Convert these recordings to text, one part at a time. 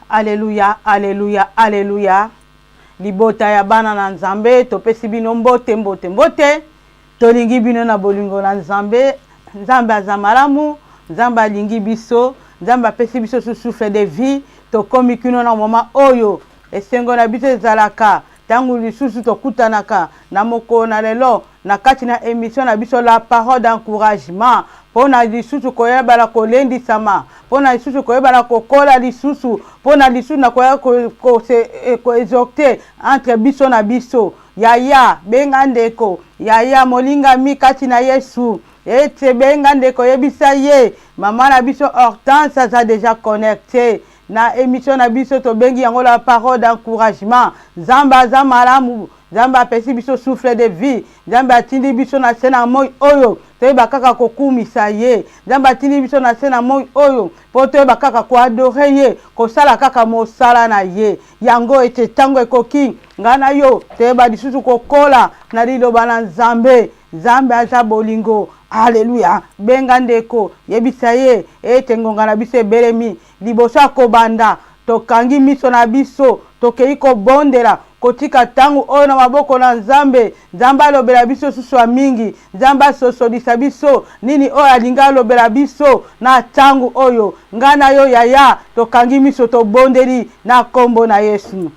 Alléluia, alléluia, alléluia. Libota ya bana na nzambe, topesi bino mbote mbote mbote. Tolingi bino na bolingo na nzambe. Nzambe azamalamu, nzambe alingi biso, nzambe apesi biso souffle de vie. Tokomi kino na moma oyo. Esengo na biso ezalaka. Tangu lisusu tokutanaka na moko na lelo na kati na émission na biso la parole d'encouragement. Pona lisusu koyeba la kolendisama, pona lisusu koyeba la kokola lisusu, pona lisusu na koyeba ko exhorter entre biso na biso. Yaya benga ndeko, yaya molinga mi kati na Yesu. Ete benga ndeko yebisa ye, mama na biso Hortense a déjà connecté. Na émission na biso to bengi yango la parole d'encouragement. Zamba zamalamu, zamba pesi biso souffle de vie, zamba atindi biso na sena moi oyo. Toyeba kaka kokumisa ye, zamba atindi biso na sena moi oyo. Po toyeba kaka ko adorer ye, ko sala kaka mosala na ye. Yango ete tango ekoki ngana yo, toyeba lisusu kokola na liloba na Nzambe. Nzambe aza bolingo. Alléluia. Benga ndeko yebisa ye ete ngonga na biso ebelemi liboso akobanda tokangi miso na biso tokei kobondela kotika tangu oyo na maboko na Nzambe. Nzambe alobela biso susu ya mingi, Nzambe asosolisa biso nini oyo alinga alobela biso na tangu oyo. Ngana yo yaya tokangi miso tobondeli na kombo na Yesu.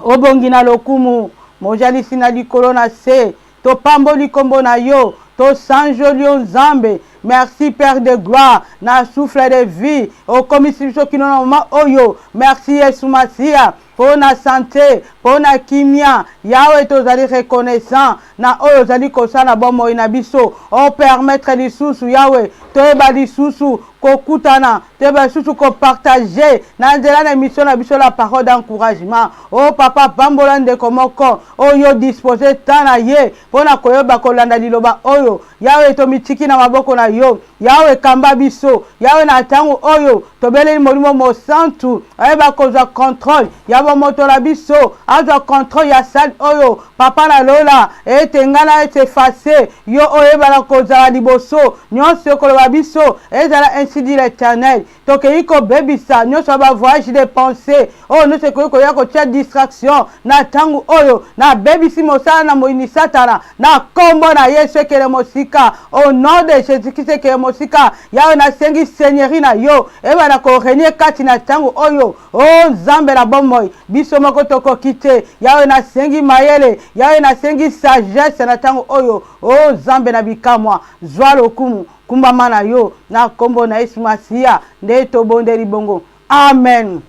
Obongi na lokumu mojalisi na likolo na se topamboli kombo na yo. To sanjolio Nzambe. Merci Père de gloire, na souffle de vie, au commission qui nous oyo. Merci Yesu Masia, pour na santé, pour na kimia, Yahweh tozali reconnaissant, na oyo zali kosala bomo inabiso, o permettre les sous Yahweh, toeba les sous kokutana, toeba sous ko partager, na nzela na mission na biso la parole d'encouragement. Oh papa pambolande komoko, oyo disposer tana ye, pona koyoba kolanda liloba oyo, Yahweh to mitiki na maboko na yo, Yahweh kamba biso, Yahweh na tangu oyo, tobele molimo mo santu, ayeba koza contrôle, yabo moto la biso, aza contrôle ya sad oyo, papa na lola, ete ngana ete effacé, yo oyeba la koza liboso, nyonso koloba biso, ezala ainsi dit l'Éternel, toke yiko bebisa, nyonso ba voyage de pensée, oh no se koyiko yako tia distraction, na tangu oyo, na bebisi mosala na moini satana, na kombo na Yesu kele mosika, au nom de Jésus-Christ kele mosika, yao na sengi seigneurie na yo, eba na ko renier kati na tangu oyo, oh Nzambe la bomoy, biso moko toko kite, yao na sengi mayele, yao na sengi sagesse na tangu oyo, oh Nzambe na bikamwa, zwa lokumu, kumba mana yo, na kombo na Yesu Masia, nde to bondeli bongo. Amen.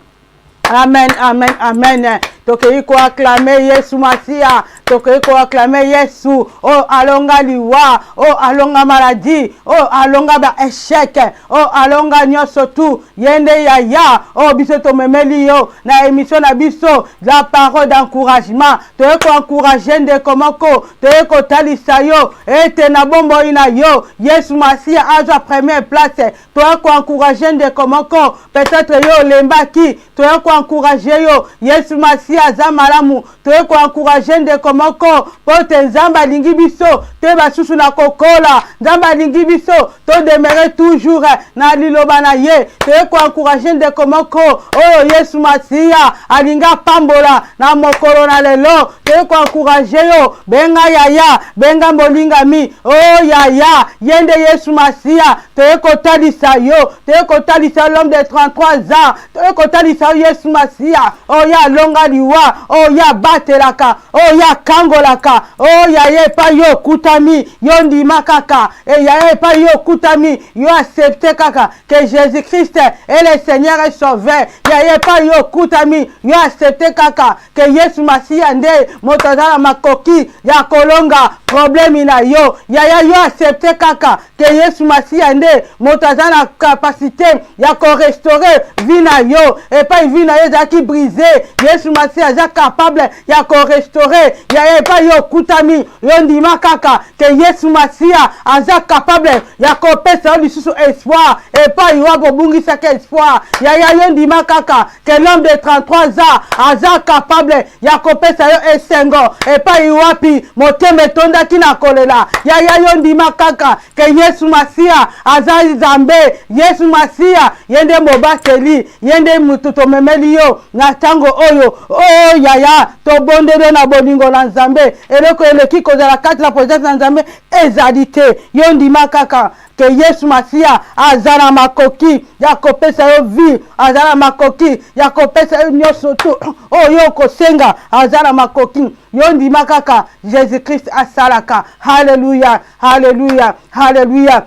Amen, amen, amen. Tokei ko acclamer Yesu Masia, tokei ko acclamer Yesu. Oh alonga liwa, oh alonga maladie, oh alonga ba échec, oh alonga nyoso tu yende yaya, oh biso to memeli yo na émission na biso la parole d'encouragement. Tokei ko encourager nde komoko, tokei ko talisa yo ete na bombo ina yo. Yesu Masia aja première place. Tokei ko encourager nde komoko, peut-être yo lembaki, tokei ko encourager yo Yesu Masia azamalamu, toye ko encourager nde komoko pote Nzamba lingi biso te basusu na kokola, Nzamba lingi biso to demeurer toujours na liloba na ye, toye ko encourager nde komoko oyo Yesu Masia alinga pambola na mokolo na lelo, toye ko encourager yo benga yaya, benga molinga mi, oh yaya yende Yesu Masia, toye ko talisa yo, toye ko talisa l'homme de 33 ans, toye ko talisa Yesu Masia, oh ya longa liwa, oh ya batelaka, oh ya kangolaka, oh ya ye pa yo kutami, yo ndima kaka, et ya ye pa yo kutami, yo accepte kaka, que Jésus-Christ est le Seigneur et Sauveur, ya ye pa yo kutami, yo accepte kaka, que Yesu Masia nde motazala makoki, ya kolonga, problème ina yo, ya yo accepte kaka, que Yesu Masia nde motazala capacité, ya ko restaurer vina yo, et pas vina yo zaki brisé, Yesu Masia est capable ya ko restaurer, yaya pa yo kutami yo ndima kaka ke Yesu Masia aza capable ya kopesa lisusu espoir et pas yo bobungisa ke espoir yaya yo ndima kaka que l'homme de 33 ans aza capable ya kopesa yo esengo et pas yo wapi moteme tonda kina kolela yaya yo ndima kaka ke Yesu Masia aza Nzambe Yesu Masia yende mobateli yende mututo memeli yo na tango oyo oh yaya to bondere na bolingo na Nzambe eloko eleki kozala kati la projet na Nzambe ezalite yo ndima kaka que Yesu Masia azana makoki ya kopesa yo vie azana makoki ya kopesa yo nyoso tu oyo kosenga azana makoki yo ndima kaka Jésus Christ asalaka hallelujah hallelujah hallelujah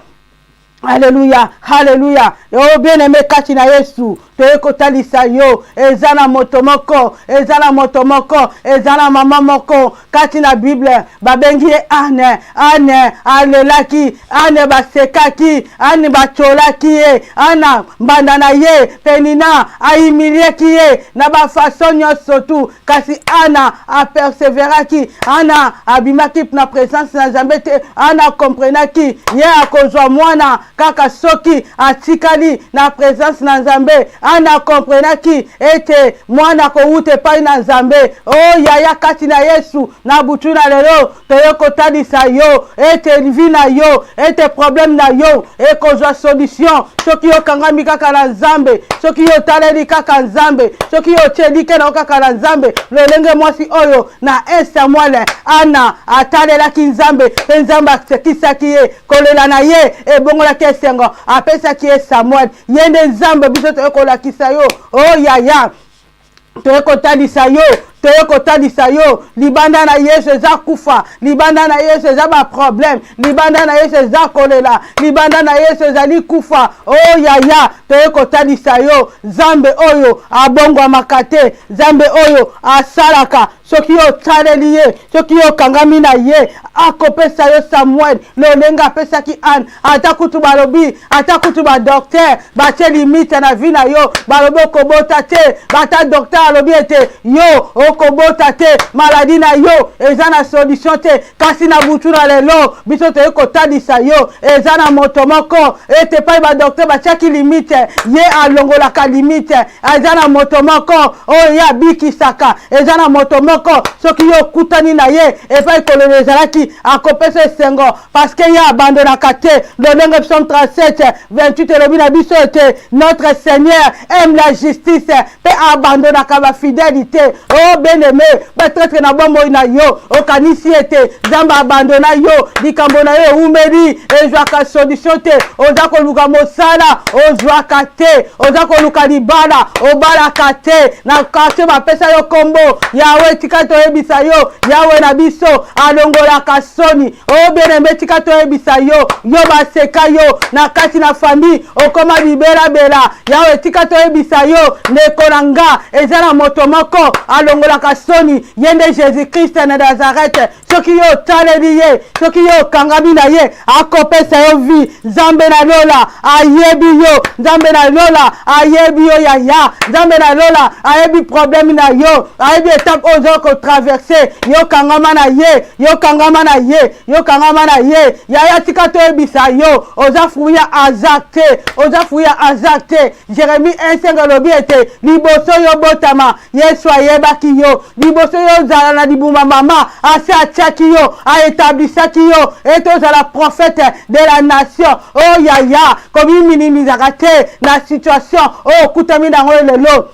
Alléluia, alléluia. Oh bien-aimé kati na Yesu, toyeko talisa yo, ezana motomoko, ezana motomoko, ezana mama moko, kati na Bible, babengi ane, ane, alelaki, ane basekaki, ane bacholaki, ana bandana ye, penina, aimilieki ye, na ba façon nyonso tu, kasi ana a perseveraki, ana abimaki na présence na Nzambe te, ana comprenaki, ye akozwa mwana kaka soki atikali na présence na Nzambe ana comprenaki ete mwana ko ute pai na Nzambe oh yaya kati na Yesu na butu na lelo toyoko talisa yo ete livina yo ete problème na yo ekozwa solution soki yo kangami kaka na Nzambe soki yo taleli kaka Nzambe soki yo tchelike na kaka na Nzambe lelenge mwasi oyo na Samuel ana atalelaki Nzambe Nzambe akisaki ye kolela na ye ebongola sengo apesa ki Samuel yende Nzambe biso tokolakisa yo oh yaya tokotalisa yo tokotalisa yo libanda na Yesu eza kufa libanda na Yesu eza ba problème libanda na Yesu eza kolela libanda na Yesu ezali kufa oh yaya tokotalisa yo Nzambe oyo abongwa makate Nzambe oyo asalaka soki yo taleli ye soki yo kangami na ye akopesa yo Samuel lolenga apesaki Anne atakutu balobi atakutu ba docteur batie limite na vie na yo balobi okobota te bata docteur alobi ete yo okobota te maladie na yo eza na solution te kasi na butu na lelo biso tokotalisa yo eza na moto moko ete pai ba docteur batiaki limite ye alongolaka limite eza na moto moko oyo ya bikisaka eza na moto moko soki yo kutani na ye epai kolelo ezalaki akopesa esengo parce que ye abandonaka te lolenge psaume 37 28 elobi na biso ete notre Seigneur aime la justice pe abandonaka bafidélité oh bien-aimé batraître na bomoi na yo okanisi ete Nzambe abandona yo likambo na yo eumeli ezwaka solution te oza koluka mosala ozwaka te oza koluka libala obalaka te na quartier bapesa yo kombo yawe tika toyebisa yo yawe na biso alongolaka soni oh bien-aimé tika toyebisa yo yo baseka yo na kati na famille okoma libela yawe tika toyebisa yo ndeko na nga eza na moto moko alongolaka soni yende Jésus Christ na Nazareth soki yo taleli ye soki yo kangami na ye akopesa yo vie Nzambe na lola ayebi yo Nzambe na lola ayebi yo yaya Nzambe na lola ayebi problème na yo ayebi étape ozo ko traverser yo kangama na ye yo kangama na ye yo kangama na ye yaya tika toyebisa yo oza fuya azakte oza fuya azakte Jérémie 1:5 lobi ete liboso yo botama Yesu ayebaki yo liboso yo zala na libuma mama ase atiaki yo aétablisaki yo ete ozala prophète de la nation oh yaya komi minimizaka te na situation oh kutami nango lelo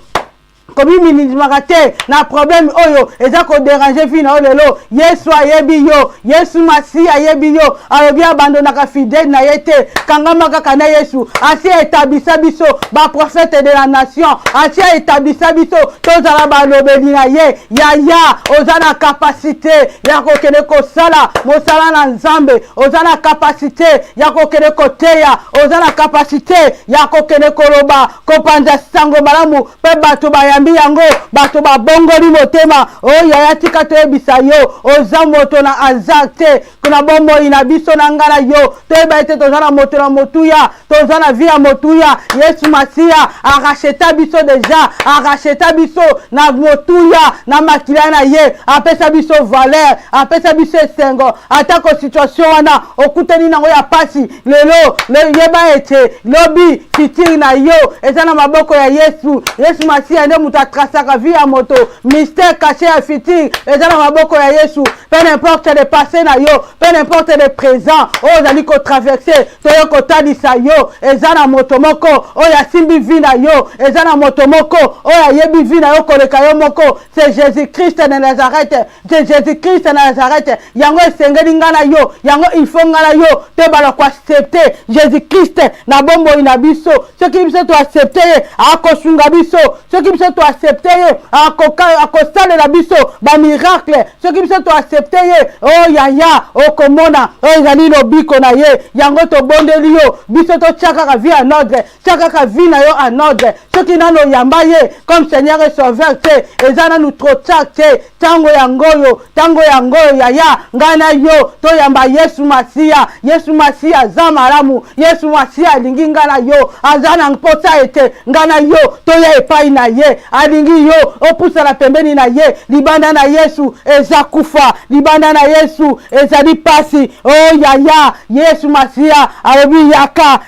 komi minimizaka te na problème oyo eza ko déranger vie na lelo Yesu ayebi yo Yesu Masia ayebi yo alobi abandonaka fidèle na ye te kangama kaka na Yesu asi établissa biso ba prophète de la nation asi établissa biso tozala balobeli na ye yaya oza na capacité ya kokende kosala mosala na Nzambe oza na capacité ya kokende koteya oza na capacité ya kokende koloba kopanza sango malamu pe bato ba yambi yango bato babongoli motema o yaya tika toyebisa yo oza moto na azakte kuna bombo ina biso na ngala yo toyeba ete toza na moto na motuya toza na vie ya motuya Yesu Masia aracheta biso deja aracheta biso na motuya na makila na ye apesa biso valeur apesa biso esengo atako situation wana okuteni nango ya pasi lelo yeba ete lobi fitiri na yo eza na maboko ya Yesu Masia nde muta trasaka vie ya moto mystère caché ya fitiri eza na maboko ya Yesu peu n'importe le passé na yo peu n'importe le présent ozali ko traverser toyo kotalisa yo eza na moto moko oyo asimbi vie na yo eza na moto moko oyo ayebi vie na yo koleka yo moko c'est Jésus-Christ de Nazareth c'est Jésus-Christ de Nazareth yango esengeli nga na yo yango il faut nga na yo te bala ko accepter Jésus-Christ na bombo ina biso soki biso to accepter akosunga biso soki biso to accepter akosalela biso ba miracle soki biso to accepter oh yaya okomona ezali lobiko na ye yango to bondeli yo biso to chaka vie en ordre chaka vie na yo en ordre soki nano yamba ye comme Seigneur et Sauveur te ezana nous trop te tango yango yaya ngana yo to yamba Yesu Masia zamaramu Yesu Masia alingi ngana yo azana mposa ete ngana yo to ya epai na ye alingi yo opusa na pembeni na ye libanda na Yesu ezakufa libanda na Yesu ezali pasi oh yaya Yesu Masia alobi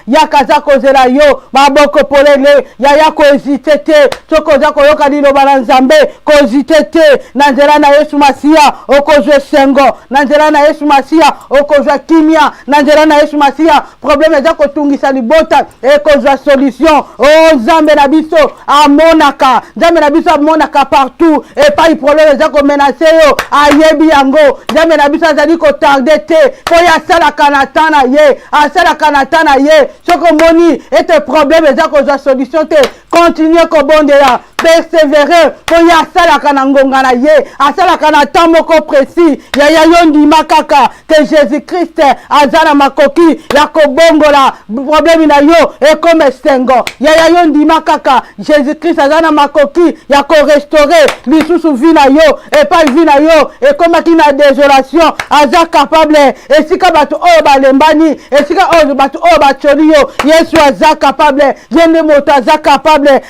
yaka za kozela yo maboko polele yaya ko hésiter te soko za koyoka liloba na Nzambe ko hésiter te na nzela na Yesu Masia okozwe sengo na nzela na Yesu Masia okozwa kimia na nzela na Yesu Masia problème za kotungisa libota ekozwa solution oh Nzambe na biso amonaka Nzambe na biso amonaka partout et pas il problème za ko menacer yo ayebi yango Nzambe na biso azali ko tarder te po ya sala kanatana ye asala kanatana ye soko moni ete problème eza kozwa solution te continue ko bondela persévérer po ya sala kana ngonga na ye asala kana temps moko précis ya ndima kaka que Jésus-Christ azana makoki ya kobongola problème na yo et comme sengo ya ndima kaka Jésus-Christ azana makoki ya ko restaurer lisusu vie na yo et pas vie na yo et comme na désolation aza capable et sika bato oyo balembani et sika oyo bato oyo bacholi yo Yesu aza capable yende moto aza capable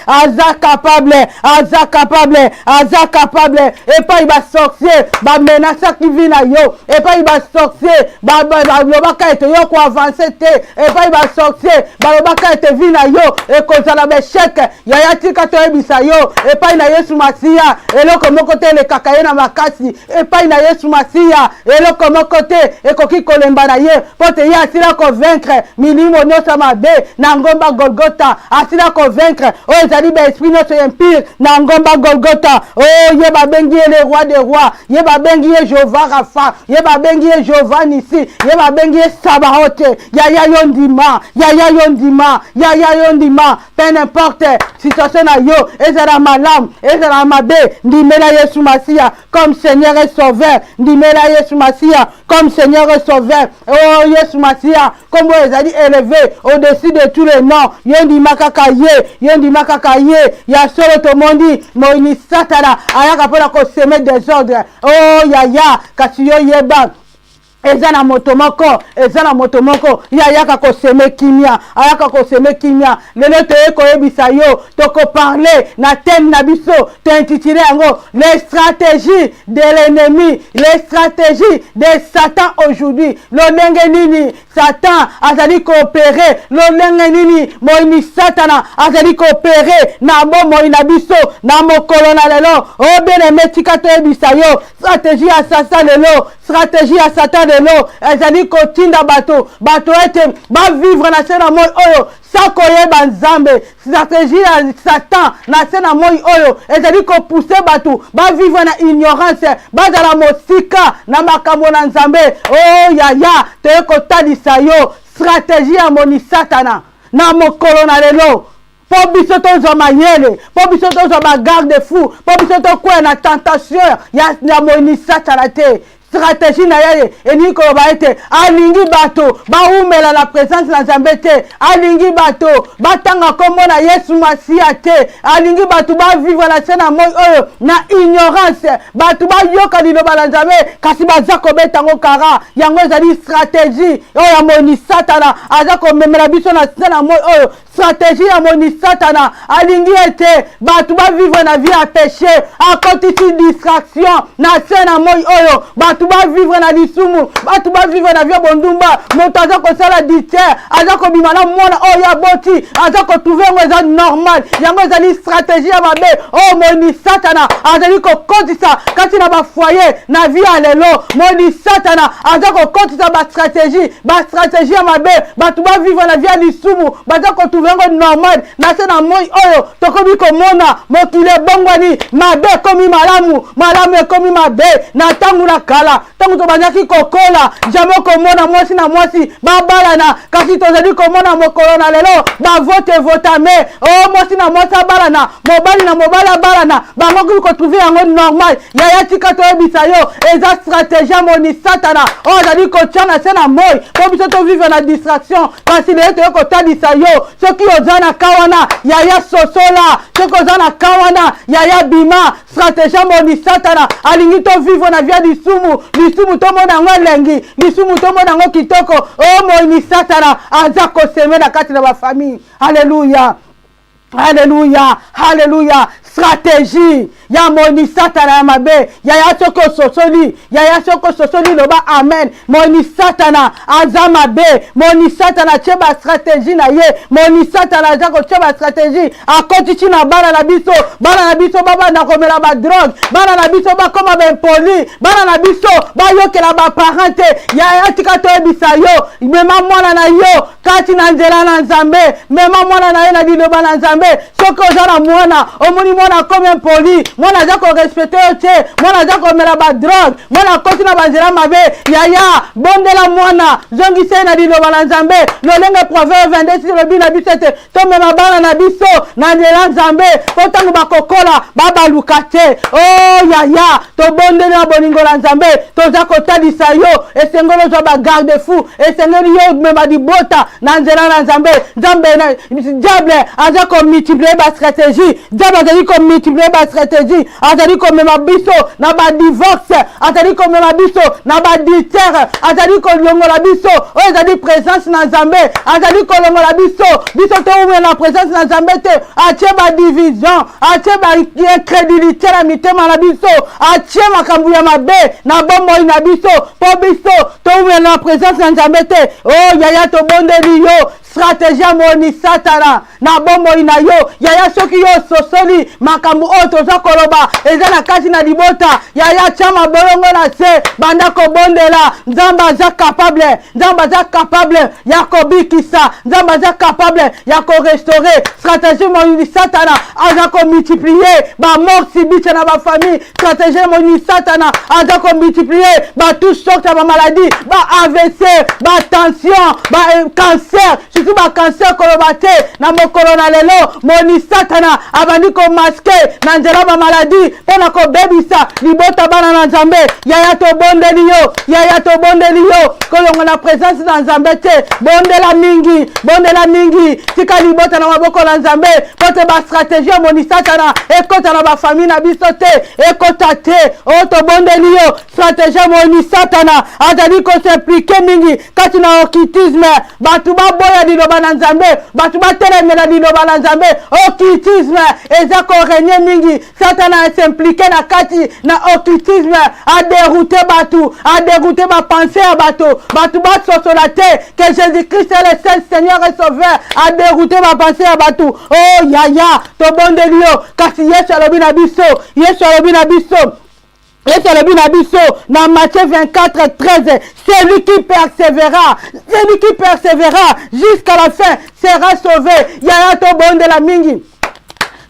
et pas il va sorcier ba menace qui vient na yo et pas il va sorcier ba lobaka ete yo ko avancer te et pas il va sorcier ba lobaka ete vient na yo et kozala be chèque ya tika to ebisa yo et pas na Yesu Masia eloko moko te le kakaye na makasi et pas na Yesu Masia eloko moko te ekoki kolemba na ye pote ye asila convaincre milimo nyonso mabe na ngomba Golgotha asila convaincre o ezali ba esprit nyonso impire na ngomba Golgotha oh ye babengi ye le roi des rois ye babengi ye Jéhovah Rapha ye babengi ye Jéhovah Nissi ye babengi ye Sabaoth yaya yondima peu n'importe situation na yo ezala malamu ezala mabe ndimela Yesu Masia comme Seigneur et Sauveur ndimela Yesu Masia comme Seigneur et Sauveur oh Yesu Masia comme ezali élevé au-dessus de tous les noms yondima kaka ye ya solo to mondi moini satana ayaka pona ko semer désordre oh yaya kasi yo yeba ezana moto moko yaka ko seme kimia ayaka ko seme kimia lelo te ko ebisa yo to ko parler na thème na biso to intitulé yango les stratégies de l'ennemi les stratégies de Satan aujourd'hui lo ndenge nini Satan azali coopérer lo ndenge nini moini satana azali coopérer na bombo ina biso na mokolo na lelo o bene metika to ebisa yo stratégie ya Satan lelo ezali kotinda bato ete ba vivre na sena moi oyo sako yeba Nzambe stratégie ya Satan na sena moi oyo ezali ko pousser bato ba vivre na ignorance bazala mosika na makambo na Nzambe oh yaya te ko talisa yo stratégie ya moni satana na mokolo na lelo po biso tozwa mayele po biso tozwa ba garde fou po biso to kwa na tentation ya moni satana te stratégie na ye elingi koloba ete alingi bato baumela na présence na Nzambe te, alingi bato batanga kombo na Yesu Masia te, alingi bato bavivre na se na moi oyo na ignorance, bato bayoka liloba na Nzambe kasi baza kobeta ngo kara. Yango ezali stratégie oyo amoni Satana aza komemela biso na se na moi oyo. Stratégie ya moni Satana alingi ete bato bavivre na vie ya péché, akotisi distraction na se na moi oyo, bato bavivre na lisumu, bato bavivre na vie bondumba, moto aza kosala ditiere, aza kobima na mwana oyo aboti, aza kotrouve yango eza normal. Yango ezali stratégie ya mabe oyo moni Satana azali kokotisa kati na bafoyer na vie ya lelo. Moni Satana aza kokotisa bastratégie ya mabe, bato bavivre na vie ya lisumu, baza kotrouve yango normal na se na moi oyo. Tokobi komona mokili ebongwani, mabe ekomi malamu, malamu ekomi mabe. Na tangu na kala, tangu tobandaki kokola, jamais komona mwasi na mwasi babalana, kasi tozali komona mokolo na lelo bavote votame. Oh, mwasi na mwasi abalana, mobali na mobali abalana, bango kotrouve yango normal. Yaya tika toyebisa yo eza stratégie moni Satana oyo azali kotia na se na moi po biso tovivre na distraction. Kasi lelo toyo kotalisa yo soki oza na kawana yaya sosola, soki oza na kawana yaya bima. Stratégie moni Satana alingi to vivre na via lisumu, lisumu to mona ngo lengi, lisumu to mona ngo kitoko. Oh, moni Satana aza koseme na kati na ba famille. Alléluia, alléluia, alléluia. Stratégie ya moni Satana ya mabe, yaya soko sosoli, yaya soko sosoli loba amen. Moni Satana aza mabe, moni Satana cheba stratégie na ye, moni Satana aza ko cheba stratégie akotisi na bana na biso baba na komela ba drogue, bana na biso ba koma ba impoli, bana na biso ba yokela ba parente. Yaya tika to ebisa yo mema mwana na yo kati na nzela na Nzambe, mema mwana na ye na liloba na Nzambe. Soko oza na mwana omoni mwana comme impoli, mwana aza ko respecter yo te, mwana aza komela ba drogue, mwana koti na banzela mabe. Yaya bondela mwana zongise na liloba na Nzambe. Lolenge Proverbe 22 lobi na biso ete tomema bana na biso na nzela Nzambe po tango bakokola babaluka te. Oh yaya tobondela bolingo na Nzambe, toza kotalisa yo esengeli ozwa ba garde fou, esengeli yo mema dibota na nzela na Nzambe. Nzambe na diable aza ko multiplier ba stratégie, diable azali ko multiplier ba stratégie, azali ko mema biso na ba divorce, azali ko mema biso na ba ditiere, azali ko longola biso oyo ezali présence na Nzambe, azali ko longola biso to ume na présence na Nzambe te, atie ba division, atie ba incrédulité na mitema na biso, atie makambu ya mabe na bomoi na biso po biso to ume na présence na Nzambe te. Oh yaya to bondeli yo stratégie moni Satana na bomoi na yo. Yaya soki yo sosoli makambu oyo toza koloba eza na kati na libota, yaya chama bolongo na se banda ko bondela. Nzambe aza capable, Nzambe aza capable ya kobikisa, Nzambe aza capable ya ko restaurer. Stratégie moni Satana aza ko multiplier ba mort subite na ba famille, stratégie moni Satana aza ko multiplier ba tout sorte ba maladie, ba AVC, ba tension, ba cancer, surtout ba cancer kolobate na mokolo na lelo. Moni Satana abandi ko maske na nzela ba maladie pona ko bebisa libota bana na Nzambe. Yaya to bondeli yo, yaya to bondeli yo kolongo na présence na Nzambe te. Bondela mingi tika libota na maboko na Nzambe pote ba stratégie moni Satana ekota na ba famille na biso te, ekota te. O to bondeli yo stratégie moni Satana azali ko s'impliquer mingi kati na occultisme, batu ba boya liloba na Nzambe, batu ba telemela liloba na Nzambe. Occultisme eza ko régner mingi, Satana s'impliquer na kati na occultisme a dérouter batu, a dérouter ba pensée à bato, batu ba sosola te que Jésus-Christ est le seul Seigneur et Sauveur, a dérouter ba pensée à batu. Oh yaya to bondeli yo kasi Yesu alobi na biso, Yesu alobi na biso, Yesu alobi na biso na Matthieu 24:13, celui qui persévérera jusqu'à la fin sera sauvé. Yaya to bondela mingi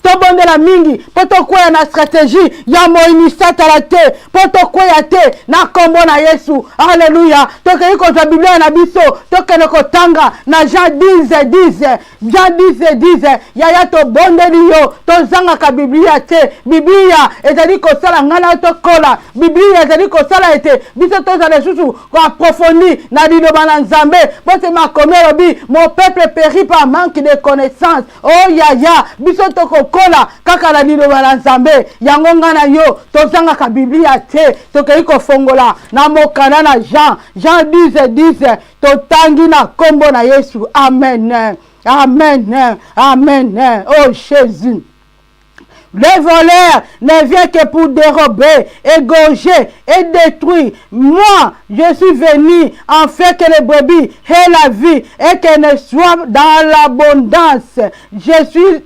tobondela mingi po tokwea na stratégie ya moinisata la te po tokwea te na kombo na Yesu. Alléluia. Tokei kozwa Biblia na biso tokende kotanga na Jean 10:10 yaya tobondeli yo tozanga ka Biblia te. Biblia ezali kosala ngana tokola. Biblia ezali kosala ete biso tozala susu ko approfondir na liloba na Nzambe. Bote makomi lobi mon peuple périt par manque de connaissance. Oh yaya biso tokokola kaka na liloba na Nzambe. Yango ngana yo tozanga ka Biblia te tokei kofongola na mokana na Jean 10:10 totangi na kombo na Yesu. Amen. Amen. Amen. Oh Jésus. Le voleur ne vient que pour dérober, égorger et détruire. Moi, je suis venu en fait que les brebis aient la vie et qu'elles ne soient dans l'abondance. Je suis,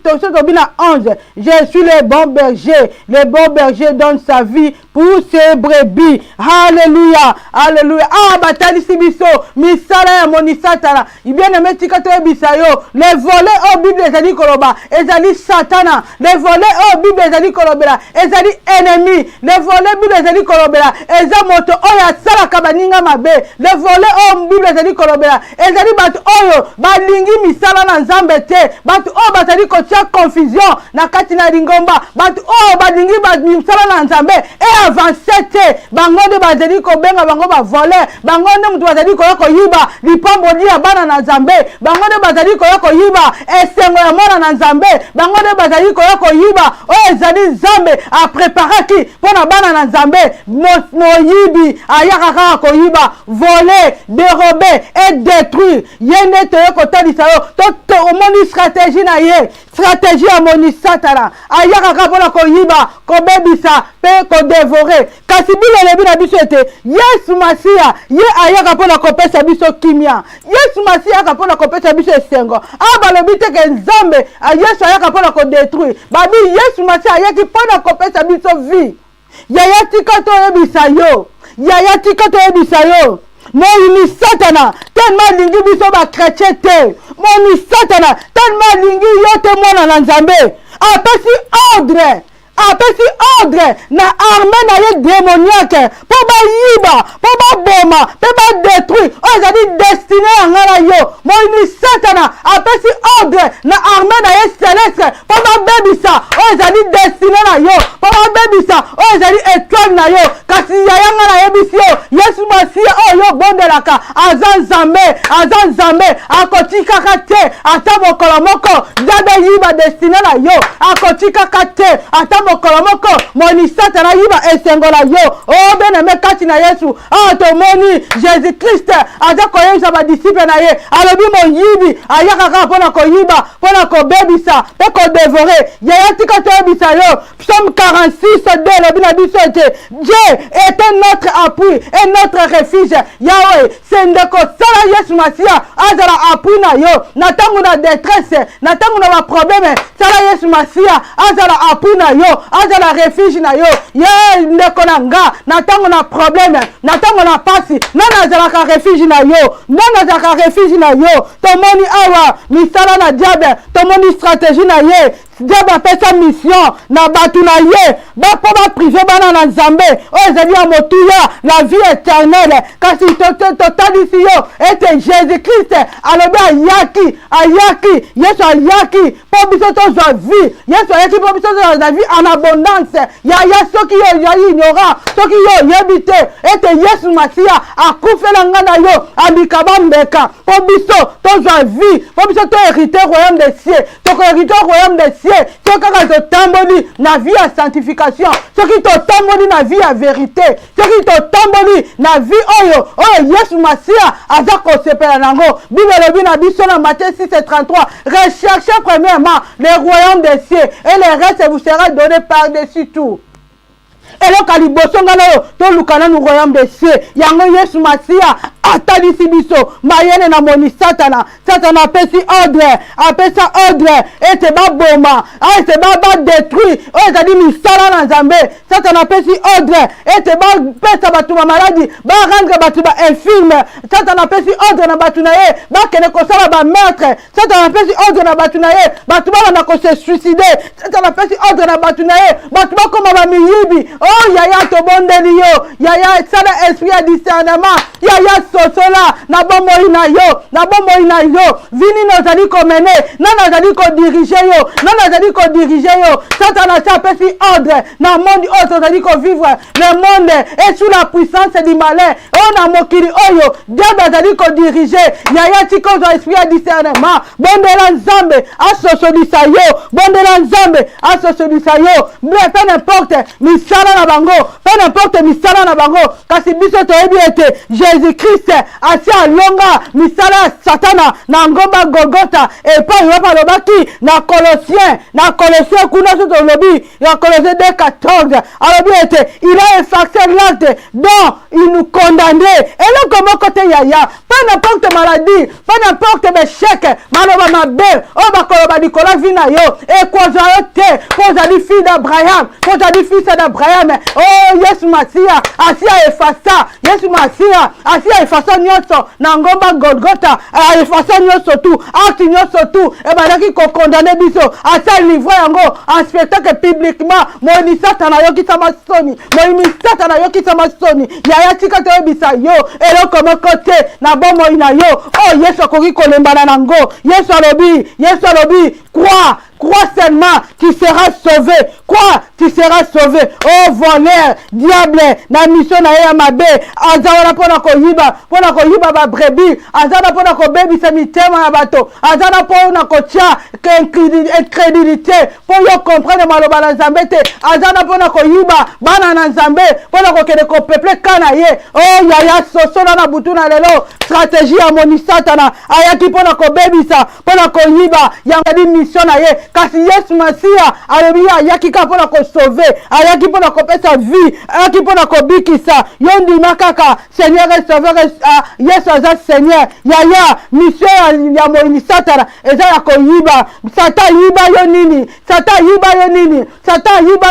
11, je suis le bon berger. Le bon berger donne sa vie pour ses brebis. Alléluia, alléluia. Ah, batali sibiso, misala ya monisatana. Bien aimé tikato bisayo. Les voleurs au Bible ezali koloba, ezali satana. Les voleurs au Bible ezali kolobela, ezali ennemi. Les voleurs Bible ezali kolobela, eza moto oya sala kabaninga mabe. Les voleurs au Bible ezali kolobela, ezali batu oyo balingi misala na Nzambe te. Batu oyo bazali kotia confusion na kati na lingomba. Batu oyo balingi misala na Nzambe e avancer te. Bango de bazali kobenga bango ba voler. Bango de mutu bazali koyoko yiba lipambo dia bana na Nzambe. Bango de bazali koyoko yiba esengo ya mwana na Nzambe. Bango de bazali koyoko yiba oyo ezali Nzambe a préparer ki pona bana na Nzambe. Moyibi ayaka kaka koyiba, voler, dérober et détruire. Yene toyoko talisa yo to omoni stratégie na ye. Stratégie ya monisatana ayaka kaka pona koyiba, kobebisa pe kodévorer. Kasi bile lebi na biso ete Yesu Masia ye ayaka pona kopesa biso kimia. Yesu Masia ayaka pona kopesa biso esengo. Aba lebi te ke Nzambe Yesu ayaka pona kodétruire. Babi Yesu Masia ayaki pona kopesa biso vie. Yaya tika to yebisa yo. Yaya tika to yebisa yo. Moni satana tellement lingi biso ba chrétien te. Moni satana tellement lingi yo te mwana na Nzambe. Apesi ordre. Apesi ordre na armée na ye démoniaque pour ba yiba, pour ba boma, pour ba détruire. Oh, ça dit destiné à ngala yo. Moni satana apesi ordre na armée na ye céleste pour ba bebisa. Oh, ça dit destiné na yo. Pour ba bebisa. Oh, ça dit étoile na yo. Kasi ya ngala ye bisio. Yesu Masia oh yo bondelaka. Azan Nzambe akotika kate ata mokolo moko. Zabe yiba destiné na yo. Akotika kate ata mokolo moko monisata na yiba esengola yo. Oh bien-aimé kati na Yesu. Ah tomoni Jésus Christ aza koyebisa ba disciple na ye. Alobi moyibi ayaka kaka pona koyiba, pona kobebisa, pe ko dévorer. Yaya tika toyebisa yo. Psaume 46:2 lobi na biso ete Dieu est notre appui et notre refuge. Yahweh c'est ndeko sala Yesu Masia azala appui na yo. Na tangu na détresse, na tangu na ba problème, sala Yesu Masia azala appui na yo. Azala refuge na yo. Ye ndeko na nga na tango na problème, na tango na pasi, nana azala ka refuge na yo. Nana azala ka refuge na yo. Tomoni awa misala na diable, tomoni stratégie na ye. Diable appelle sa mission na batu na ye. Ba po ba privé bana na Nzambe. O ezali ya motuya la vie éternelle. Kasi totalisi yo ete Jésus Christ alobi ayaki Yesu ayaki po biso tozwa vie. Yesu ayaki po biso tozwa vie en abondance. Ya soki yo ya ignorant, soki yo yebite ete Yesu Masia akufela nga na yo abikaba mbeka po biso tozwa vie, po biso to hériter royaume des cieux. To hériter royaume des cieux. Ce qui te tamboli na vie à sanctification, ce qui te tamboli na vie à vérité, ce qui te tamboli na vie oyo Yesu Masia azako sepela nango. Bible le na biso na Matthieu 6:33. Recherchez premièrement le royaume des cieux et le reste vous sera donné par-dessus tout. Et là, quand il bosse, on lukana no royaume des cieux. Yango Yesu Masia atalisi biso. Mayene na moni satana. Satana apesi ordre. Apesa ordre. Et te ba boma. Et te ba détruit. Oh, ezali misala na nzambe satana apesi ordre ete bapesa bato bamaladi barendre bato bainfirme satana apesi ordre na bato na ye bakende kosala bameurtre satana apesi ordre na bato na ye bato babanda kose suicide satana apesi ordre na bato na ye bato bakoma bamiyibi o yaya tobondeli yo yaya sala esprit ya discernement yaya sosola na bomoi na yo vini nozali komene nana azali kodirige yo nana azali kodirige yo satana asi apesi ordre na monde oyo tozali kovivre le monde est sous la puissance du malin oyo na mokili oyo diable azali kodirige yaya tika ozwa esprit ya discernement bondela nzambe asosolisa yo bondela nzambe asosolisa yo peu n'importe misala na bango peu n'importe misala na bango kasi biso toyebi ete Jésus Christ asi alonga misala ya satana na ngomba Golgotha epai wapi alobaki na Colossiens kuna so tolobi na Colossiens 2:14 alobi ete il a effacé l'acte dont il nous condamnait eloko moko te yaya peu n'importe maladie peu n'importe échec maloba mabe oyo bakoloba likolo vi na yo ekozwa yo te po ozali fille d'Abraham po ozali fils d'Abraham o Yesu Masiya asi aefasa Yesu Masiya asi aefasa nyonso na ngomba Golgotha aefasa nyonso tu acte nyonso tu ebandaki kokondane biso asi alivre yango en spectacle publiquement moyini satana ayokisama soni moyini satana ayokisama soni yaya tika toyebisa yo eloko moko te na bomoi na yo o Yesu akoki kolembana nango Yesu alobi crois seulement, tu seras sauvé. Quoi? Tu seras sauvé. Oh voleur, diable, na mission na ya mabe. Azana pona ko yiba ba brebi. Azana pona ko bebi se mitema na bato. Azana pona ko tia incrédulité. Pour yo comprendre maloba na Nzambe te. Azana pona ko yiba bana na Nzambe. Pona ko kede ko peuple kana ye. Oh yaya soso na butu na lelo. Stratégie ya moni satana. Ayaki pona ko bebi sa. Pona ko yiba. Yangadi mission na ye. Kasi Yesu Masiya alobi ayaki ka pona ko sauver, ayaki pona ko pesa vie, ayaki pona ko bikisa. Yondi makaka Seigneur et Sauveur Yesu aza Seigneur. Yaya mission ya moini satana eza ya ko yiba. Satan yiba yo nini? Satan yiba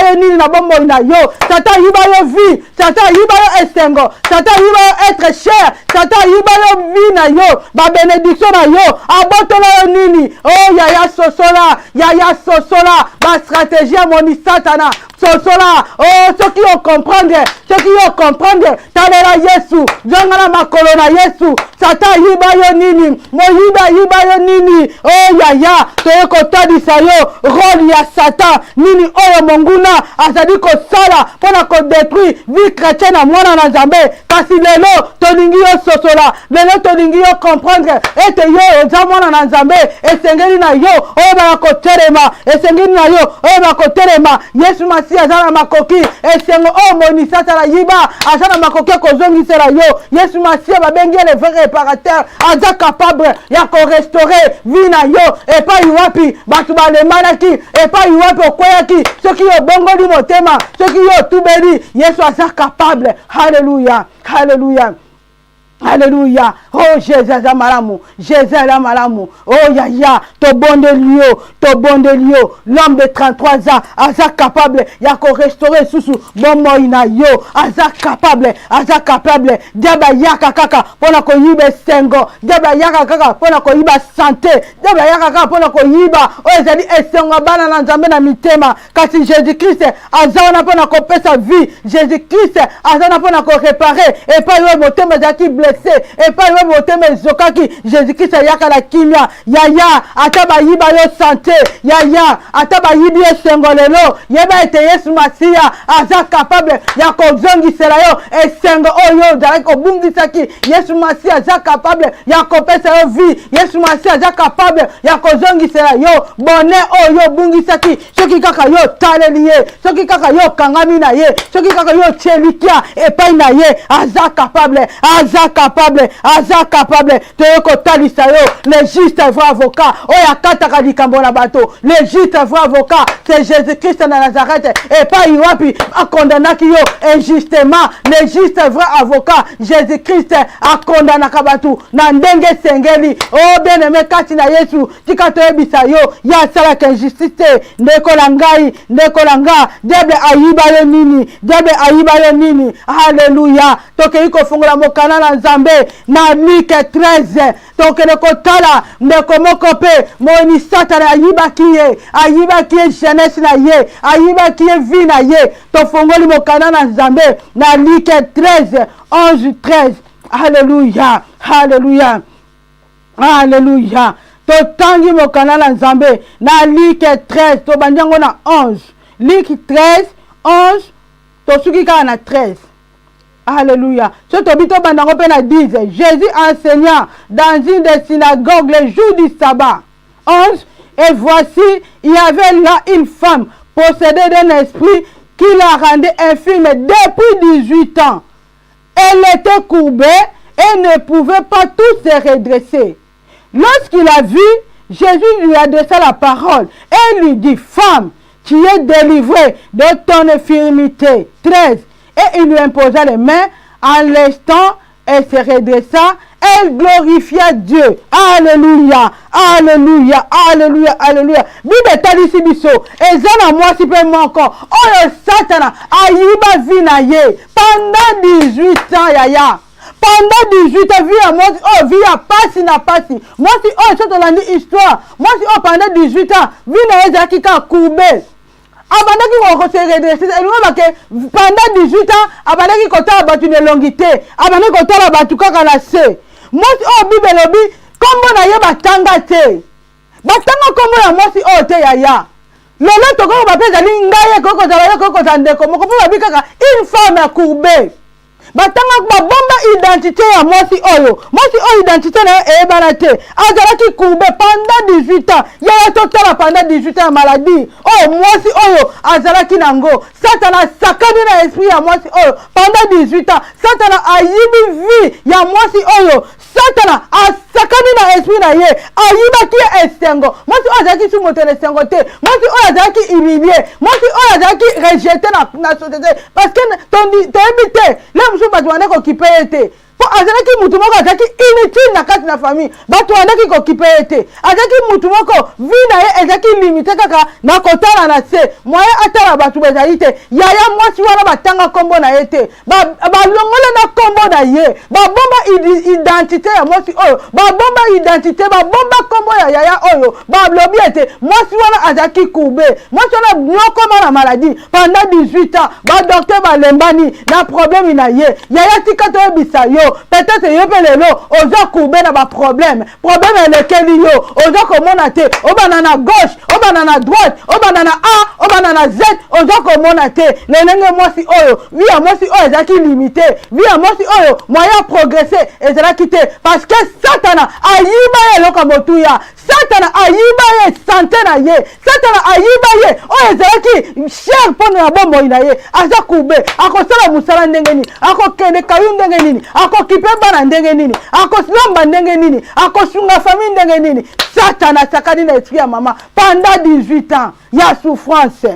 yo nini na bombo na yo? Satan yiba yo vie, Satan yiba yo esengo, Satan yiba yo être cher, Satan yiba yo vie na yo, ba bénédiction na yo, abotola yo nini? Oh yaya sosola, ba stratégie à moni satana, sosola, oh ceux qui ont comprendre, talela Yesu, jangana makolo na Yesu, Satan yiba yo nini, mo yiba yo nini, oh yaya, toye kotadisa yo, rôle ya Satan, nini oyo monguna, azali ko sala, pona ko détruire, vie chrétienne à mwana na Nzambe, kasi lelo, tolingi yo sosola, lelo tolingi yo comprendre, ete yo, oza mwana na Nzambe, esengeli na yo, oyo ba ko terema, esengeli na yo, oyo ba ko terema, Yesu Masiya azana makoki, esengo o moni satana yiba, azana makoki ko zongisela yo, Yesu Masiya ba bengi le vrai réparateur, aza capable ya ko restaurer vie na yo, et pas iwapi, batu ba le manaki, et pas iwapi okoyaki, ceux qui ont bongoli motema, ceux qui ont tubeli, Yesu aza capable. Alléluia, alléluia. Alléluia. Oh Jésus amalamu, oh yaya, to bonde lio, l'homme de 33 ans, aza capable, ya ko restaurer susu, bon moina yo, aza capable, diaba yaka kaka, pona ko yibe sengo, diaba yaka kaka, pona ko yiba santé, diaba yaka kaka, pona ko yiba, oh ezali esengo bana na Nzambe na mitema, kasi Jésus-Christ, azana pona ko pesa vie, Jésus-Christ, azana pona ko réparer, et pas yo motema zaki et pas le motema zokaki Jésus-Christ yaka la kimia yaya ataba yiba yo santé yaya ataba yibi sengolelo yeba ete Yesu Masiya aza capable ya kozongisela yo esengo oyo dala ko bungisaki Yesu Masiya aza capable ya kopesa yo vie Yesu Masiya aza capable ya kozongisela yo bonheur oyo bungisaki soki kaka yo taleliye soki kaka yo kangami na ye soki kaka yo chelikia epai na ye aza capable capable toyeko talisa yo le juste vrai avocat oya kataka likambo na bato le juste vrai avocat c'est Jésus-Christ de Nazareth et pas iwapi a condamné yo injustement le juste vrai avocat Jésus-Christ a condamné kabatu na ndenge sengeli oh bien-aimé kati na Yesu tika toyebisa yo ya sala ka injustice ndeko langai diable ayiba yo nini haleluya tokei ko fungola mokana na Nzambe na Luc 13 tokele kotala ndeko moko pe moni satana ayiba kiye jeunesse na ye ayiba kiye vie na ye tofungoli mokana na Nzambe na Luc 13 11-13 haleluya totangi mokana na Nzambe na Luc 13 to banjango na 11 Luc 13 11 tosuki kaka na 13 Alléluia. Ce tobito bandango pe na 10. Jésus enseignant dans une des synagogues le jour du sabbat. 11. Et voici, il y avait là une femme possédée d'un esprit qui la rendait infirme depuis 18 ans. Elle était courbée et ne pouvait pas tout se redresser. Lorsqu'il a vu, Jésus lui adressa la parole et lui dit, femme, tu es délivrée de ton infirmité. 13. Et il lui imposa les mains. En l'instant, elle se redressa. Elle glorifia Dieu. Alléluia. Bible talisi biso. Ezana moi si peu encore. Oh Satan ayiba vie na ye. Pendant 18 ans yaya. Pendant 18 ans, vie à moi, oh, vie à passi na passi. Moi si oh, c'est une histoire. Moi si oh, pendant 18 ans, vie na ye qui a courbé. Abandaki ko se redresser pendant 18 ans abandaki kota batu ne longité abandaki kota batu kaka na se mosi o bible lobi kombo na ye batanga te batanga kombo ya mosi o te yaya lelo toko ba pesa lingaye koko za ye koko za ndeko moko po ba bikaka une femme courbée batanga babomba identité ya mosi oyo identité na ebanate azalaki courbé pendant 18 ans yaya totala pendant 18 ans maladie oh mosi oyo azalaki nango satana sakani na esprit ya mosi oyo pendant 18 ans satana ayibi vie ya mosi oyo satana asakani na esprit na ye ayibaki esengo mosi oyo azalaki su moto na esengo te mosi oyo azalaki humilié mosi oyo azalaki rejeté na société parce que toyebi te bato wana kokipe ete po azalaki mutu moko azalaki inutile na kati na famille bato wana ki kokipe ete azalaki mutu moko vie na ye ezalaki limité kaka na kotala na se moye atala bato bezali te yaya mwasi wana batanga kombo na ye te balongole na kombo na ye babomba identité ya mwasi oyo babomba identité babomba kombo ya yaya oyo balobi ete mwasi wana azalaki courbé mwasi wana nyokoma na maladie pendant 18 ans badocteur balembani na problème na ye yaya tika toyebisa yo peut-être yo pe lelo oza courbé na ba problème elekeli yo oza komona te obana na gauche obana na droite obana na A obana na Z oza komona te lelenge mwasi oyo via mwasi oyo ezalaki limité via mwasi oyo moyen progresser ezalaki te parce que satana ayiba ye eloko motuya satana ayiba ye santé na ye satana ayiba ye oyo ezalaki cher mpona na bomoi na ye aza courbé akosala mosala ndenge nini akokende kayu ndenge nini akokipe bana ndenge nini akosilomba ndenge nini akosunga famille ndenge nini satana sakani na esprit ya mama pendant 18 ans ya souffrance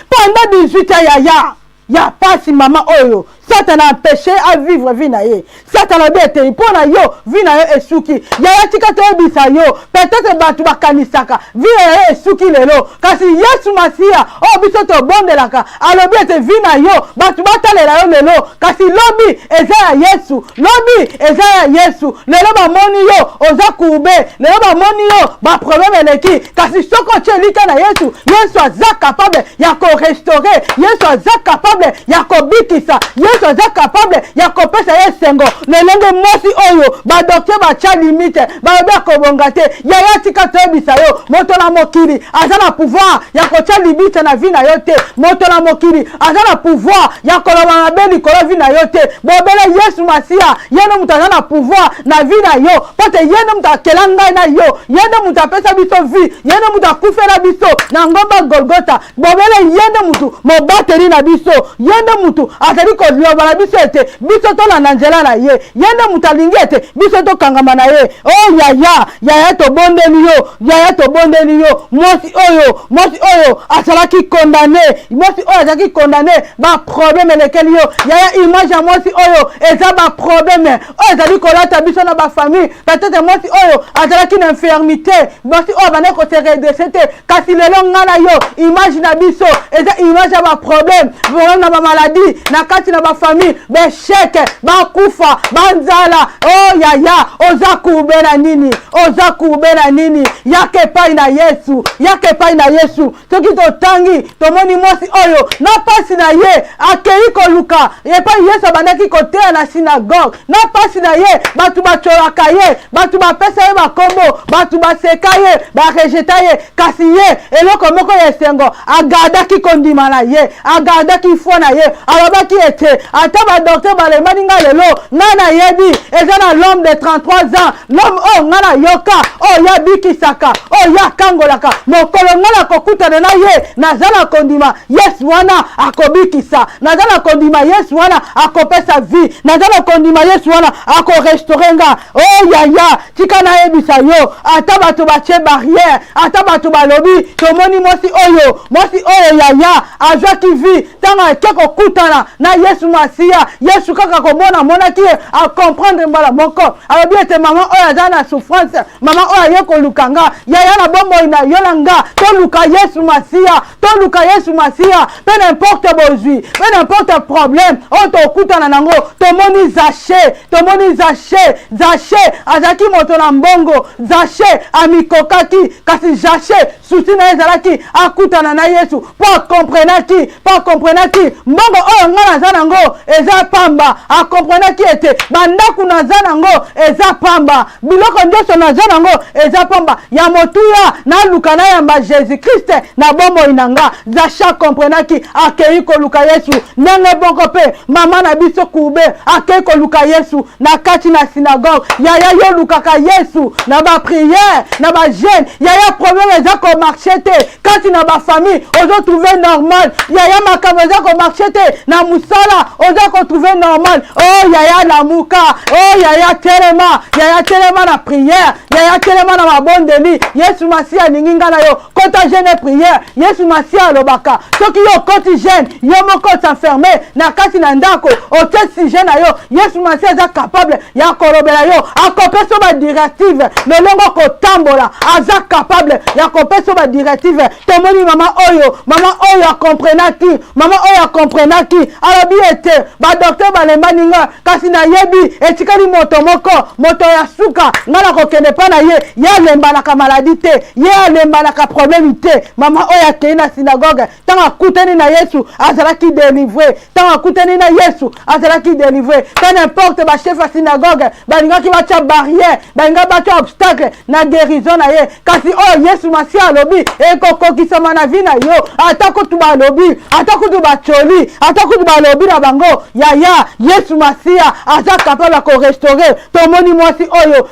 pendant 18 ans ya pasi mama oyo satana empêché à vivre vie na ye satana bete mpona yo vie na yo esuki yaya tika toyebisa yo peut-être bato bakanisaka vie na yo esuki lelo kasi yesu masiya oyo biso tobondelaka alobi ete vie na yo bato batalela yo lelo kasi lobi eza ya yesu lelo bamoni yo oza courbé lelo bamoni yo baproblème eleki kasi soko otie lika na yesu aza capable ya korestaurer yesu aza capable ya kobikisa yesu aza capable ya kopesa ye sengo lelo lelenge mosi oyo ba docteur ba cha limite ba ba kobonga te yaya tika tebisa yo moto na mokili azana pouvoir ya kocha limite na vie na yo te moto na mokili azana pouvoir ya koloba na beli kolo vie na yo te bobele Yesu Masia yeno mutazana pouvoir na vie na yo pote yeno mutakelanga na yo yeno mutapesa biso vie yeno mutakufela biso na ngomba Golgotha bobele yeno mutu mobateri na biso yeno mutu azali ko loba na biso ete biso to na nzela na ye yeno mutalingi ete biso to kangama na ye oh yaya to bondeli yo yaya to bondeli yo mosi oyo asalaki condamné mosi oyo azaki condamné ba problème lequel yo yaya image ya mosi oyo eza ba problème oyo ezali kolata biso na ba famille peut-être mosi oyo azalaki na infirmité mosi oyo bana ko se redresser te kasi lelo ngana yo image na biso eza image ya ba problème na ba maladie na kati na ba famille ba chèque ba kufa ba nzala oh yaya oza kubela nini yake pai na Yesu soki totangi tomoni mosi oyo na pasi na ye akei koluka epa Yesu abandaki koteya na synagogue na pasi na ye batu bacholaka ye batu bapesa ye bakombo batu baseka ye barejeta ye kasi ye eloko moko ya esengo agardaki kondima na ye agardaki foi na ye alobaki ete ata badokter balembani nga lelo nga nayebi eza na l'homme de 33 ans l'homme oyo nga na yoka oyo ya bikisaka oyo ya kangolaka mokolo nga na kokutana na ye naza na kondima Yesu wana akobikisa naza na kondima Yesu wana akopesa vie naza na kondima Yesu wana akorestore nga oh yaya tika nayebisa yo ata bato batie barrière ata bato balobi tomoni mosi oyo yaya azwaki vie ntango ake kokutana na Yesu Masia Yesu kaka komona monaki ye akomprendre mbala moko alobi ete mama oyo aza na souffrance mama oyo aye koluka nga yaya na bomoi na yo na nga toluka Yesu Masia pe n'importe bozwi pe n'importe problème oyo tokutana nango tomoni Zaché azaki moto na mbongo Zaché amikokaki kasi Zaché susi na ezalaki akutana na Yesu po komprenaki mbongo oyo nga naza nango eza pamba akomprenaki ete bandaku naza nango eza pamba biloko nyonso naza nango eza pamba ya motuya naluka na yamba Jésus Christ na bomoi na nga Zacha komprenaki akei koluka Yesu ndenge bongo pe mama na biso kube akei koluka Yesu na kati na synagogue yaya yo lukaka Yesu na ba prière na ba jeûne yaya problème eza ko marcher te kati na ba famille ozo trouver normal yaya makambo eza ko marcher te na musala ozo ko trouver normal oh yaya lamuka oh yaya telema na prière yaya telema na mabondeli Yesu Masia ninginga na yo kota jeûne prière Yesu Masia lobaka soki yo koti jeûne yo moko s'enfermer na kati na ndako otesi jeûne na yo Yesu Masia eza capable ya korobela yo akopesa ba directive lolongo kotambola aza capable ya kopesa ba directive tomoni mama oyo akomprenaki alobi ete ba docteur balembani nga kasi na yebi etikali moto ya suka ngana kokende pa na ye alembanaka maladie te ye alembanaka problème te mama oyo akei na synagogue ntango akutani na Yesu azalaki délivré peu n'importe ba chef ya synagogue balingaki batia barrière balinga batia obstacle na guérison na ye kasi oyo Yesu Masia alobi ekokokisama na vie na yo ata kutu balobi ata kutu bacholi ata kutu balobi na bango yaya Yesu Masia aza capable ko restaurer tomoni mwasi oyo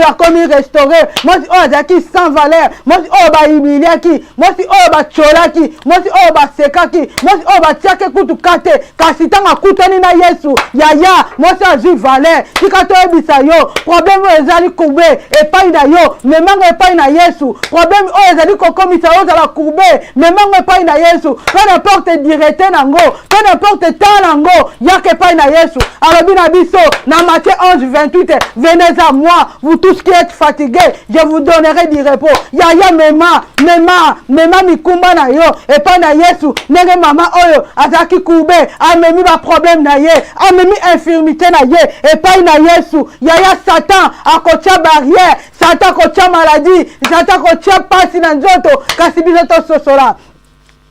akomi restaurer mwasi oyo azaki sans valeur mwasi oyo bahumiliaki mwasi oyo bacholaki mwasi oyo basekaki mwasi oyo batiaki kutu kate kasi ntango akutani na Yesu yaya mwasi azwi valeur tika toyebisa yo problème oyo ezali kube epai na yo memango epai na Yesu problème oyo ezali kokomisa yo ozala kube memango epai na Yesu peu n'importe directe nango peu n'importe temps nango yaka epai na Yesu alobi na biso na Matthieu 11:28 venez à moi vous tous qui êtes fatigués je vous donnerai du repos yaya mema mikumba na yo epai na Yesu ndenge mama oyo azaki kube amemi ba problème na ye amemi infirmité na ye epai na Yesu yaya Satan akotia barrière Satan akotia maladie Satan akotia pasi na nzoto kasi biso tososola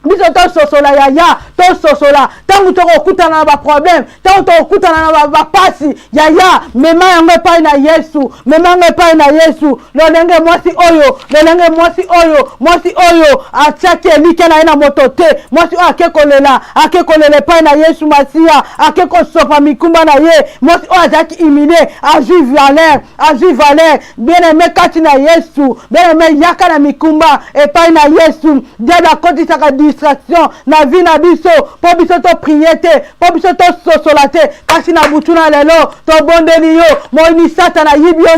biso to sosola yaya to sosola tangu to okutana na ba problème tangu to okutana na ba pasi yaya mema yango epai na Yesu mema yango epai na Yesu lolenge mwasi oyo atiaki elike na ye na moto te mwasi oyo akekolela epai na Yesu Masia akekosopa mikumba na ye mwasi oyo azalaki humilié azwi valeur bien aimé kati na Yesu bien aimé yaka na mikumba epai na Yesu diable akotisaka distraction na vie na biso po biso to prier te po biso to sosola te kasi na butu na lelo to bondeli yo moyini satana yibi yo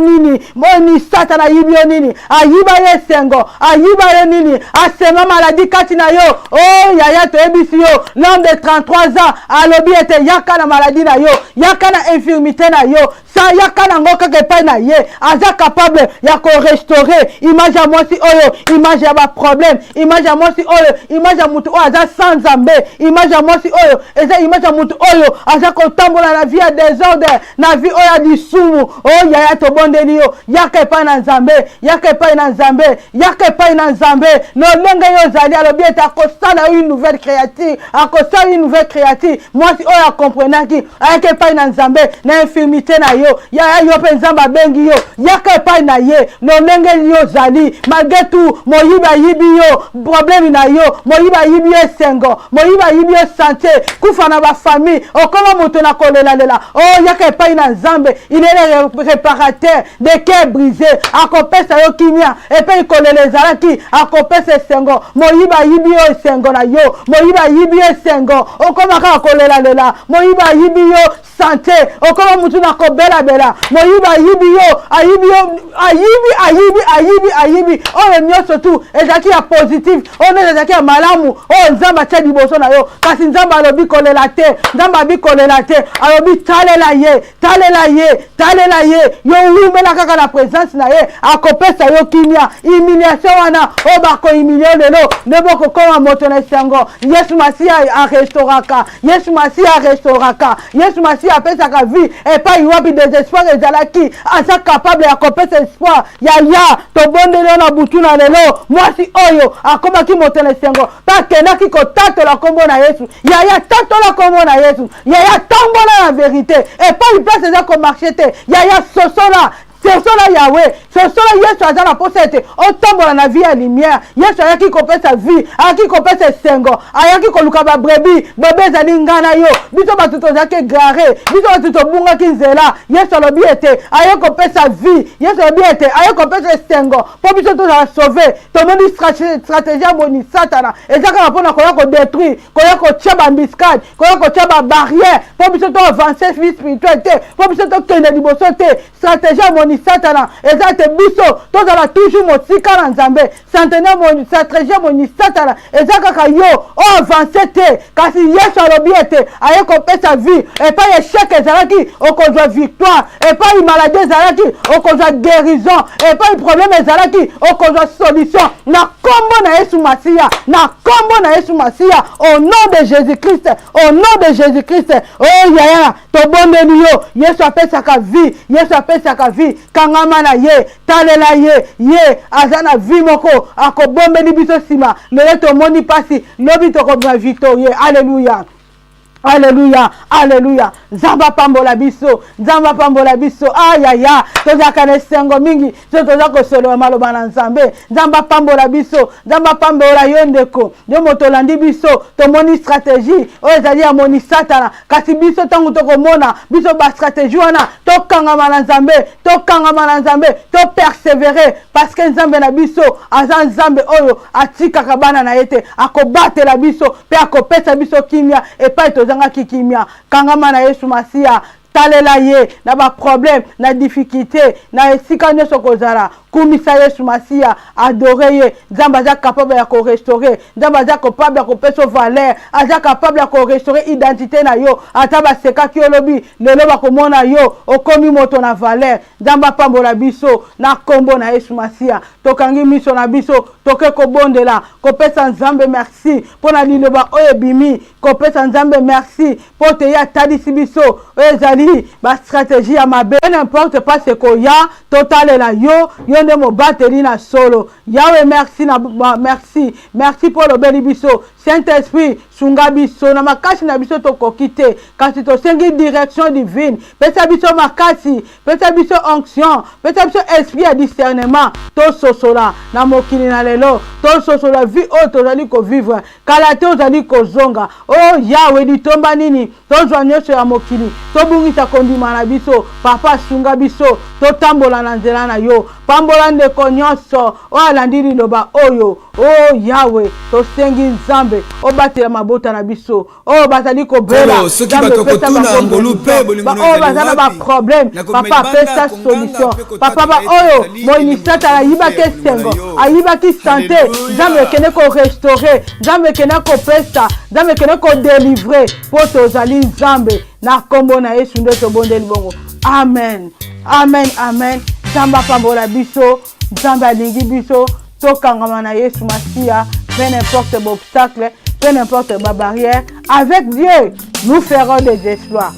nini ayiba ye sengo ayiba ye nini asema maladie kati na yo oh yaya to ebisi yo l'homme de 33 ans alobi ete yaka na maladie na yo yaka na infirmité na yo sa yaka na ngo kaka epai na ye aza capable ya ko restaurer image ya mwasi oyo image ya ba problème image ya mwasi oyo image ya mutu oyo aza sans Nzambe image ya mwasi oyo eza image ya mutu oyo aza kotambola na vie ya désordre na vie oyo ya lisumu oh yaya to bondeli yo yaka epai na Nzambe yaka epai na Nzambe lolenge yo zali alobi ete akosala une nouvelle créature mwasi oyo akomprenaki ayaka epai na Nzambe na infirmité na yo yaya yo mpe Nzambe abengi yo yaka epai na ye lolenge yo zali malgré tout moyibi ayibi yo problème na yo moyibi ayibi yo sengo moyibi ayibi yo santé kufa na ba famille okoma moto na kolela oh yaka epai na Nzambe il est le réparateur des cœurs brisés akopesa yo kimia epai kolela ezalaki akopesa sengo moyibi ayibi yo sengo na yo moyibi ayibi yo sengo okoma kaka kolela moyibi ayibi yo santé okoma mutu na kobela moyibi ayibi oyo nyonso tu ezalaki ya positif oyo ezalaki ya malamu oyo Nzambe atia liboso na yo kasi Nzambe alobi kolela te alobi talela ye yo umela kaka na présence na ye akopesa yo kimia humiliation wana oyo bakohumilie lelo nde bokokoma moto na esengo Yesu Masia arestauraka Yesu Masia apesaka vie epai wapi désespoir ezalaki aza capable ya kopesa espoir yaya tobondeli na butu na lelo mwasi oyo akomaki moto na esengo bakendaki kotatola kombo na Yesu yaya tatola kombo na Yesu yaya tambola na vérité epai place eza komarche te yaya sosola Yahweh, Yesu aza na posa ete otambola na vie ya lumière. Yesu ayaki kopesa vie, ayaki kopesa sengo, ayaki koluka ba brebis, bebe ezali ngana yo. Biso batu tozaki gare, biso batu tobungaki nzela. Yesu alobi ete ayaki kopesa vie, Yesu alobi ete ayaki kopesa sengo. Po biso tozala sauver, tomoni stratégie boni satana. Ezaka mpona koya ko détruire, koya ko tia ba embuscade, koya ko tia ba barrière. Po biso to avancer vie spirituelle te, po biso to kende liboso te. Stratégie boni satana ezate biso tozala toujours motika na Nzambe centenaire moni stratégie moni satana ezaka yo o avancer te kasi Yesu alobi ete aye kopesa vie epai échec ezalaki okozwa victoire epai maladie ezalaki okozwa guérison epai problème ezalaki okozwa solution na kombo na Yesu Masia au nom de Jésus-Christ oh yaya tobondeli yo Yesu apesaka vie kangama na ye talela ye azana vie moko akobombeli biso sima lelo tomoni pasi lobi tokobima victoire. Alléluia. Nzamba pambola biso. Ayaya. Tozaka na sengo mingi. Toza ko solo maloba na Nzambe. Nzamba pambola biso. Nzamba pambola yondeko. Yo motolandi biso. Tomoni stratégie. Oyo ezali ya moni satana. Kasi biso tangu tokomona biso ba stratégie wana. Tokangama na Nzambe. To persévérer parce que Nzambe na biso aza Nzambe oyo atikaka bana na yete. Akobatela biso pe akopesa biso kimia epai toza kimia kangama na Yesu Masia talela ye na ba problème na difficulté na esika nyoso kozala kumisa Yesu Masia adorer ye Nzambe aza capable ya ko restaurer Nzambe aza capable ya ko pesa valeur aza capable ya ko restaurer identité na yo ata ba seka ki olobi lelo ba komona yo okomi moto na valeur Nzambe pambola biso na kombo na Yesu Masia tokangi miso na biso toke ko bondela ko pesa Nzambe merci pona liloba oyo bimi ko pesa Nzambe merci po te ya talisi biso ezali ezali ba stratégie ya mabe n'importe pas ce que ya total la yo nde mo bateli na solo Yahweh merci pour le beli biso Saint-Esprit sunga biso na makasi na biso tokoki te kasi tosengi direction divine pesa biso makasi pesa biso onction pesa biso esprit ya discernement tososola na mokili na lelo tososola vie oyo tozali kovivre kala te ozali kozonga oh Yahweh litomba nini tozwa nyonso ya mokili tobungisa kondima na biso papa sunga biso totambola na nzela na yo pambola ndeko nyonso oyo alandi liloba oyo oh Yahweh tosengi nzambe obatela mabota na biso oh bazali kobela nzambe pesa oyo bazala ba problème papa pesa solution papa ba oyo moinisata ayibaki esengo ayibaki santé nzambe ekende ko restaurer nzambe ekende kopesa nzambe ekende ko délivrer po tozali nzambe na kombo na Yesu nde tobondeli bongo amen amen amen nzambe apambola biso nzambe alingi biso tokangama na Yesu Masia peu n'importe l'obstacle peu n'importe la barrière avec Dieu nous ferons des exploits.